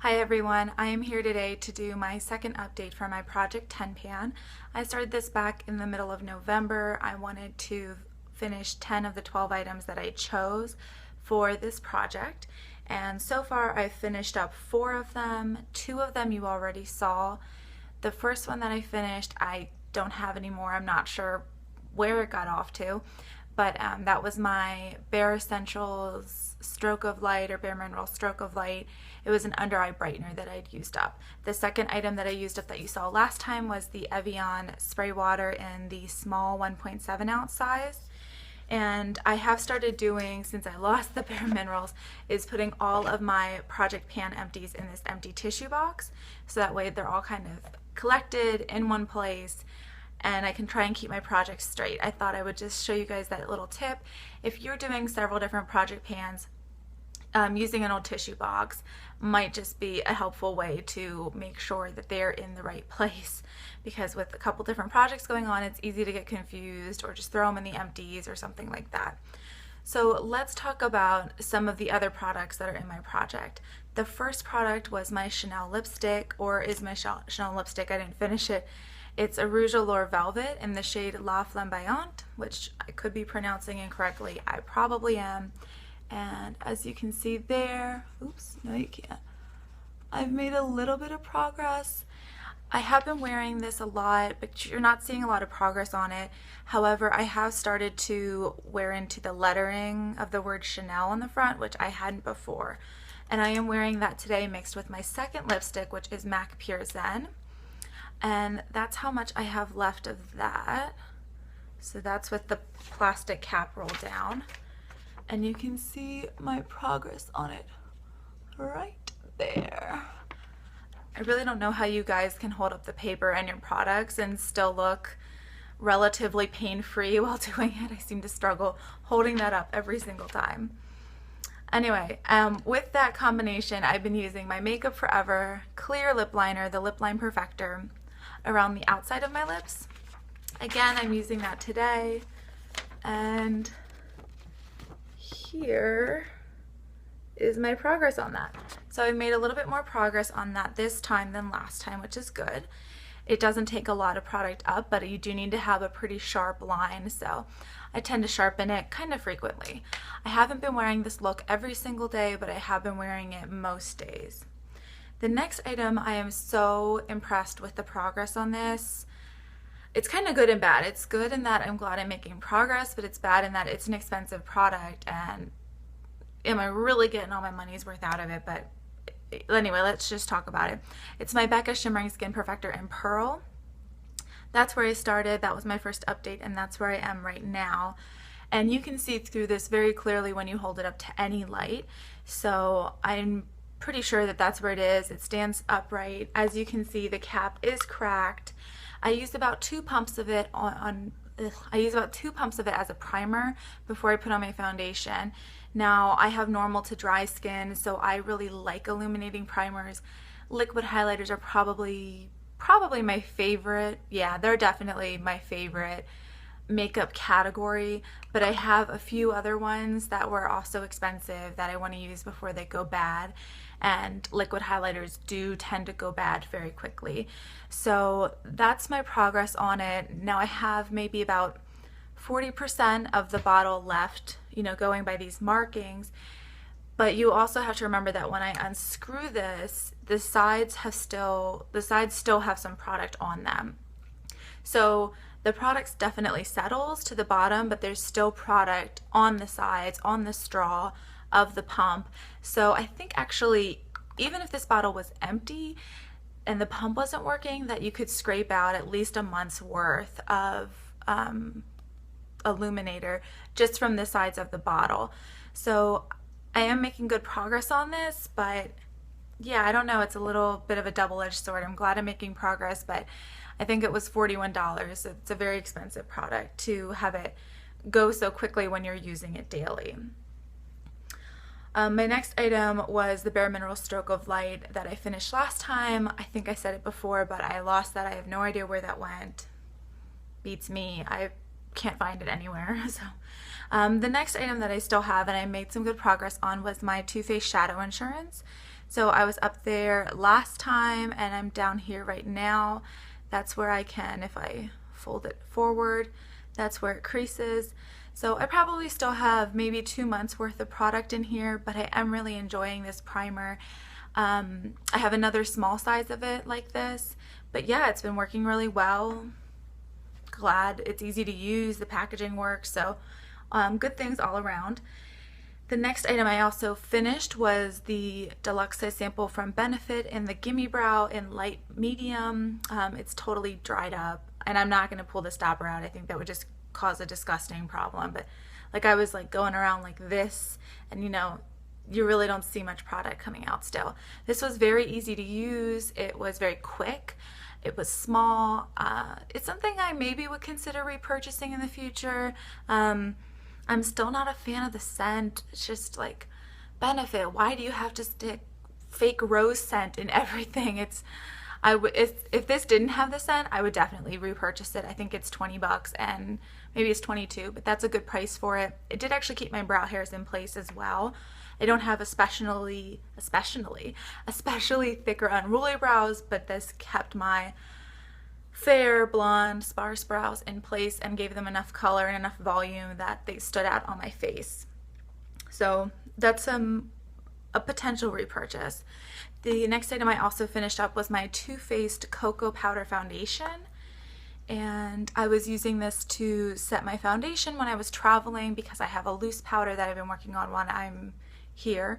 Hi everyone, I am here today to do my second update for my Project 10 pan. I started this back in the middle of November. I wanted to finish 10 of the 12 items that I chose for this project, and so far I've finished up 4 of them. 2 of them you already saw. The first one that I finished I don't have anymore. I'm not sure where it got off to, but that was my Bare Essentials Stroke of Light, or Bare Mineral Stroke of Light. It was an under eye brightener that I'd used up. The second item that I used up that you saw last time was the Evian spray water in the small 1.7 ounce size. And I have started doing, since I lost the Bare Minerals, is putting all of my Project Pan empties in this empty tissue box, so that way they're all kind of collected in one place and I can try and keep my projects straight. I thought I would just show you guys that little tip. If you're doing several different project pans, using an old tissue box might just be a helpful way to make sure that they're in the right place, because with a couple different projects going on, it's easy to get confused or just throw them in the empties or something like that. So let's talk about some of the other products that are in my project. The first product was my Chanel lipstick, or is my Chanel lipstick. I didn't finish it. It's a Rouge Allure Velvet in the shade La Flamboyante, which I could be pronouncing incorrectly. I probably am. And as you can see there, oops, no you can't. I've made a little bit of progress. I have been wearing this a lot, but you're not seeing a lot of progress on it. However, I have started to wear into the lettering of the word Chanel on the front, which I hadn't before. And I am wearing that today mixed with my second lipstick, which is MAC Pure Zen. And that's how much I have left of that. So that's with the plastic cap rolled down. And you can see my progress on it right there. I really don't know how you guys can hold up the paper and your products and still look relatively pain-free while doing it. I seem to struggle holding that up every single time. Anyway, with that combination, I've been using my Makeup Forever clear lip liner, the Lip Line Perfector, around the outside of my lips. Again, I'm using that today, and here is my progress on that. So I've made a little bit more progress on that this time than last time, which is good. It doesn't take a lot of product up, but you do need to have a pretty sharp line, so I tend to sharpen it kind of frequently. I haven't been wearing this look every single day, but I have been wearing it most days. The next item, I am so impressed with the progress on this. It's kind of good and bad. It's good in that I'm glad I'm making progress, but it's bad in that it's an expensive product, and am I really getting all my money's worth out of it? But anyway, let's just talk about it. It's my Becca Shimmering Skin Perfector in Pearl. That's where I started. That was my first update, and that's where I am right now. And you can see through this very clearly when you hold it up to any light. So I'm pretty sure that that's where it is. It stands upright. As you can see, the cap is cracked. I used about 2 pumps of it as a primer before I put on my foundation. Now I have normal to dry skin, so I really like illuminating primers. Liquid highlighters are probably my favorite. Yeah, they're definitely my favorite makeup category, but I have a few other ones that were also expensive that I want to use before they go bad, and liquid highlighters do tend to go bad very quickly. So that's my progress on it. Now I have maybe about 40% of the bottle left, going by these markings, but you also have to remember that when I unscrew this, the sides still have some product on them. So the product definitely settles to the bottom, but there's still product on the sides, on the straw of the pump. So I think actually, even if this bottle was empty and the pump wasn't working, that you could scrape out at least a month's worth of illuminator just from the sides of the bottle. So I am making good progress on this, but yeah, I don't know, it's a little bit of a double-edged sword. I'm glad I'm making progress, but I think it was $41. It's a very expensive product to have it go so quickly when you're using it daily. My next item was the Bare Mineral Stroke of Light that I finished last time. I think I said it before, but I lost that. I have no idea where that went. Beats me. I can't find it anywhere. So the next item that I still have and I made some good progress on was my Too Faced Shadow Insurance. So I was up there last time and I'm down here right now. That's where I can, if I fold it forward, that's where it creases. So I probably still have maybe 2 months worth of product in here, but I am really enjoying this primer. I have another small size of it like this, but yeah, it's been working really well. Glad it's easy to use, the packaging works, so good things all around. The next item I also finished was the Deluxe size sample from Benefit in the Gimme Brow in light medium. It's totally dried up, and I'm not going to pull the stopper out. I think that would just cause a disgusting problem, but like I was like going around like this, and you know, you really don't see much product coming out still. This was very easy to use. It was very quick. It was small. It's something I maybe would consider repurchasing in the future. I'm still not a fan of the scent. It's just like, Benefit, why do you have to stick fake rose scent in everything? If this didn't have the scent, I would definitely repurchase it. I think it's 20 bucks and maybe it's 22, but that's a good price for it. It did actually keep my brow hairs in place as well. I don't have especially thicker unruly brows, but this kept my fair, blonde, sparse brows in place and gave them enough color and enough volume that they stood out on my face. So that's a potential repurchase. The next item I also finished up was my Too Faced Cocoa Powder Foundation. And I was using this to set my foundation when I was traveling because I have a loose powder that I've been working on when I'm here.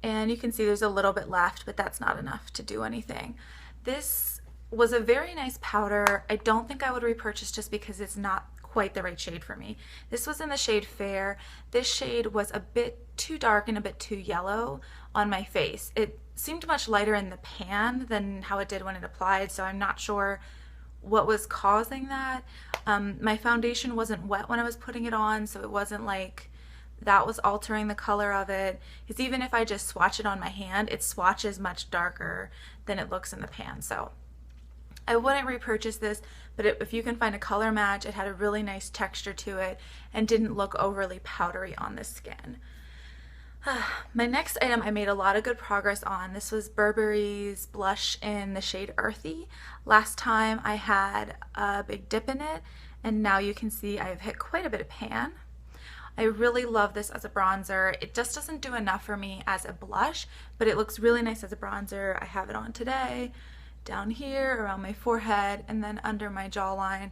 And you can see there's a little bit left, but that's not enough to do anything. This was a very nice powder. I don't think I would repurchase just because it's not quite the right shade for me. This was in the shade Fair. This shade was a bit too dark and a bit too yellow on my face. It seemed much lighter in the pan than how it did when it applied, so I'm not sure what was causing that. My foundation wasn't wet when I was putting it on, so it wasn't like that was altering the color of it. Because even if I just swatch it on my hand, it swatches much darker than it looks in the pan. So I wouldn't repurchase this, but if you can find a color match, it had a really nice texture to it and didn't look overly powdery on the skin. My next item I made a lot of good progress on. This was Burberry's blush in the shade Earthy. Last time I had a big dip in it, and now you can see I've hit quite a bit of pan. I really love this as a bronzer. It just doesn't do enough for me as a blush, but it looks really nice as a bronzer. I have it on today, down here, around my forehead, and then under my jawline.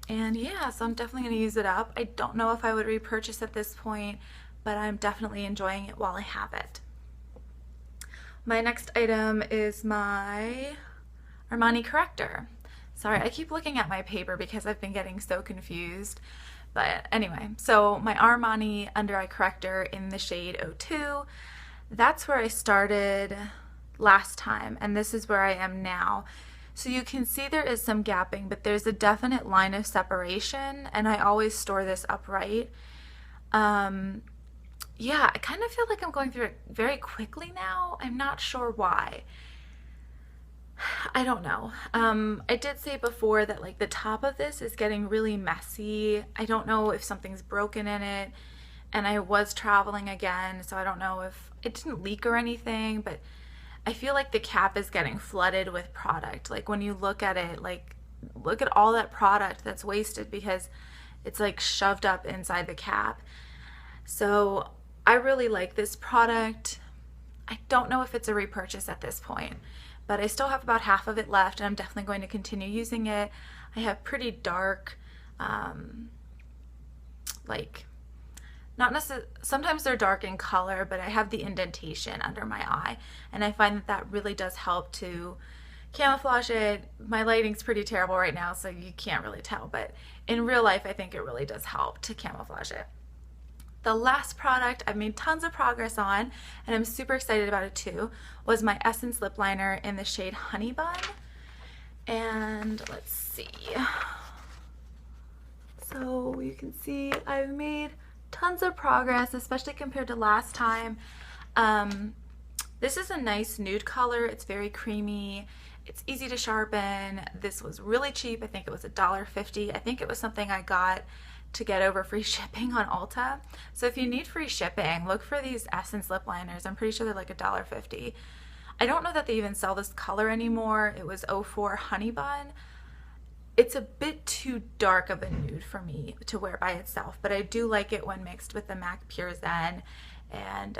And yeah, so I'm definitely going to use it up. I don't know if I would repurchase at this point, but I'm definitely enjoying it while I have it. My next item is my Armani Corrector. Sorry, I keep looking at my paper because I've been getting so confused. But anyway, so my Armani Under Eye Corrector in the shade 02, that's where I started last time, and this is where I am now. So you can see there is some gapping, but there's a definite line of separation, and I always store this upright. Yeah, I kind of feel like I'm going through it very quickly now. I'm not sure why. I don't know. I did say before that like the top of this is getting really messy. I don't know if something's broken in it, and I was traveling again, so I don't know if it didn't leak or anything, but I feel like the cap is getting flooded with product. Like when you look at it, like look at all that product that's wasted because it's like shoved up inside the cap. So I really like this product. I don't know if it's a repurchase at this point, but I still have about half of it left, and I'm definitely going to continue using it. I have pretty dark, like, not necessarily, sometimes they're dark in color, but I have the indentation under my eye, and I find that that really does help to camouflage it. My lighting's pretty terrible right now, so you can't really tell, but in real life, I think it really does help to camouflage it. The last product I've made tons of progress on, and I'm super excited about it too, was my Essence lip liner in the shade Honey Bun. And let's see. So you can see I've made tons of progress, especially compared to last time. This is a nice nude color. It's very creamy. It's easy to sharpen. This was really cheap. I think it was $1.50. I think it was something I got to get over free shipping on Ulta. So if you need free shipping, look for these Essence lip liners. I'm pretty sure they're like $1.50. I don't know that they even sell this color anymore. It was 04 Honey Bun. It's a bit too dark of a nude for me to wear by itself, but I do like it when mixed with the MAC Pure Zen, and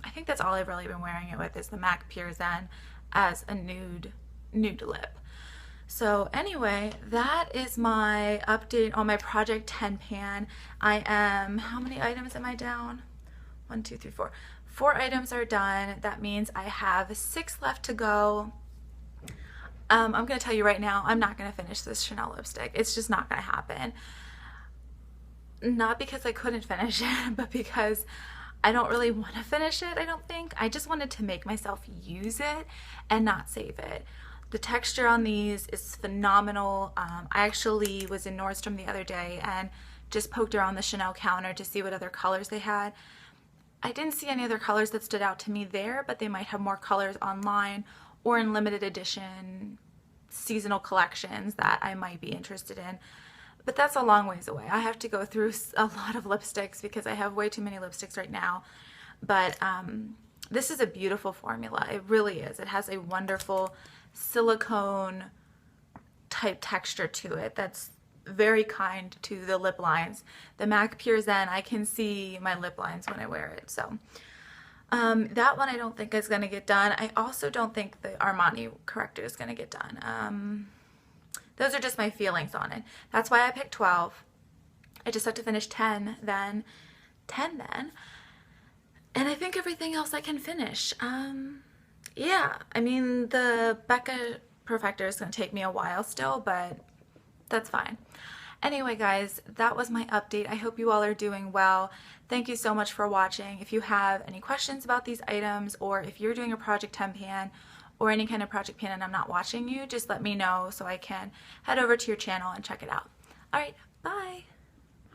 I think that's all I've really been wearing it with is the MAC Pure Zen as a nude lip. So anyway, that is my update on my Project 10 pan. I am, how many items am I down? 1, 2, 3, 4. 4 items are done. That means I have 6 left to go. I'm going to tell you right now, I'm not going to finish this Chanel lipstick. It's just not going to happen. Not because I couldn't finish it, but because I don't really want to finish it, I don't think. I just wanted to make myself use it and not save it. The texture on these is phenomenal. I actually was in Nordstrom the other day and just poked around the Chanel counter to see what other colors they had. I didn't see any other colors that stood out to me there, but they might have more colors online or in limited edition seasonal collections that I might be interested in. But that's a long ways away. I have to go through a lot of lipsticks because I have way too many lipsticks right now. But this is a beautiful formula. It really is. It has a wonderful silicone type texture to it that's very kind to the lip lines. The MAC Pure Zen, I can see my lip lines when I wear it. So that one I don't think is going to get done. I also don't think the Armani Corrector is going to get done. Those are just my feelings on it. That's why I picked 12. I just have to finish 10 then, 10 then. And I think everything else I can finish. Yeah, I mean, the Becca Perfector is going to take me a while still, but that's fine. Anyway, guys, that was my update. I hope you all are doing well. Thank you so much for watching. If you have any questions about these items, or if you're doing a Project 10 pan or any kind of project pan and I'm not watching you, just let me know so I can head over to your channel and check it out. All right, bye.